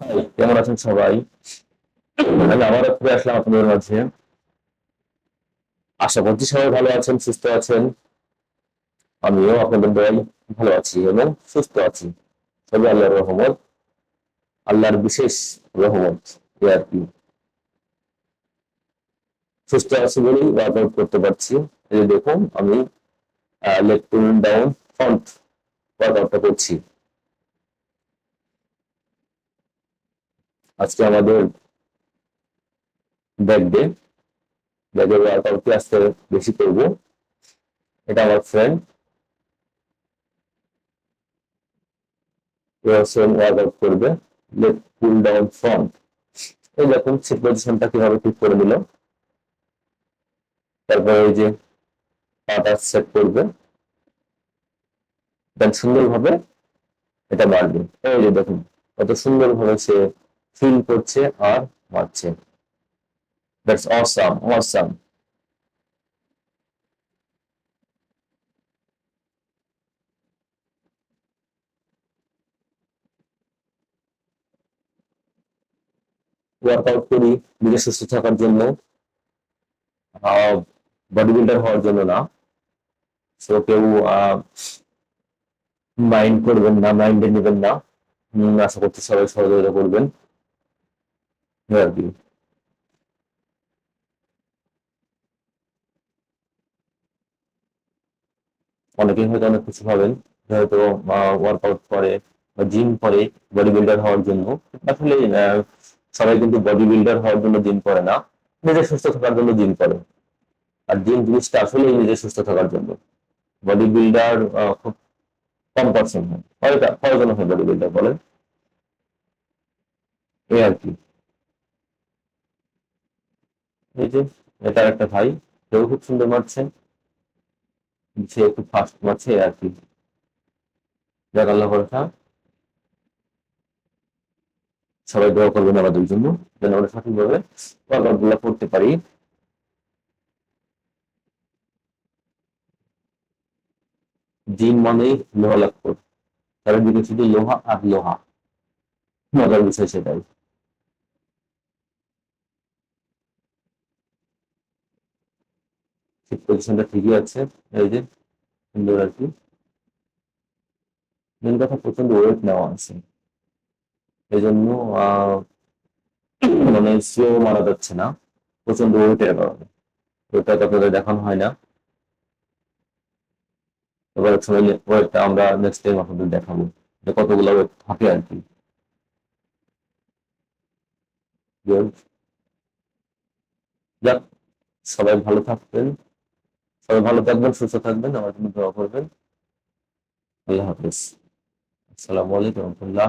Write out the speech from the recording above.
High, কেমন আছেন সবাই? আমি আবারও ফিরে আসলাম আপনাদের মাঝে। আশা করছি সবাই ভালো আছেন, সুস্থ আছেন। আমিও আপনাদের দয়ায় ভালো আছি এবং সুস্থ আছি। সবই আল্লাহর রহমত, আল্লাহর বিশেষ রহমত। এই আর কি। সুস্থ আছি বলেই ওয়ার্কআউট করতে পারছি। এই যে দেখুন, আমি লেগ পুল ডাউন ফ্রন্ট ওয়ার্কআউটটা করছি। আজকে আমাদের ব্যাক ডে। ব্যাকের ওয়ার্কআউটটি আজকে বেশি করবো। এটা আমার ফ্রেন্ড, সেম ওয়ার্কআউট করবে। Leg pull down front. এই দেখুন সে পজিশনটা কিভাবে ঠিক করে দিল। তারপরে এই যে পাটা সেট করবে, দেন সুন্দরভাবে এটা মারবে। এই যে দেখুন কত সুন্দরভাবে সে ফিল করছে আর মারছে। That's awesome, awesome. ওয়ার্কআউট করি নিজে সুস্থ থাকার জন্য, বডি বিল্ডার হওয়ার জন্য না। সো কেউ মাইন্ড করবেন না, মাইন্ডে নেবেন না। আশা করছি সবাই সহযোগিতা করবেন। এই আর কি। অনেকেই হয়তো অনেক কিছু ভাবেন যে হয়তো ওয়ার্কআউট করে বা জিম করে বডি বিল্ডার হওয়ার জন্য। আসলে সবাই কিন্তু বডি বিল্ডার হওয়ার জন্য জিম করে না, নিজের সুস্থ থাকার জন্য জিম করে। আর জিম জিনিসটা আসলে নিজের সুস্থ থাকার জন্য। বডি বিল্ডার খুব কম পার্সেন্ট হয়, কয়টা কয়জন হয় বডি বিল্ডার বলেন? এই আর কি। এই যে এটার একটা ভাই, কেউ খুব সুন্দর মারছে, সে একটু ফাস্ট মারছে এই আর কি। যাক, আল্লাহ ভরসা। সবাই দোয়া করবেন আমাদের জন্য, যেন আমরা সঠিকভাবে ওয়ার্কআউট গুলো করতে পারি। জিম মানেই লোহা লাগতো, চারিদিকে শুধু লোহা আর লোহা। মজার বিষয় সেটাই। ঠিক পজিশনটা ঠিকই আছে। এই যে সুন্দর আর কি। মেন কথা প্রচন্ড ওয়েট নেওয়া আছে, এই জন্য মানে স্লো মারা যাচ্ছে না, প্রচন্ড ওয়েটের কারণে। ওইটা তো আপনাদের দেখানো হয় না। এবার সময় ওয়েটটা আমরা নেক্সট টাইম আপনাদের দেখাবো যে কতগুলো ওয়েট থাকে আর কি। যাক, সবাই ভালো থাকবেন, সবাই ভালো থাকবেন, সুস্থ থাকবেন, আমার জন্য দোয়া করবেন। আল্লাহ হাফিজ। আসসালামু আলাইকুম রহমতুল্লাহ।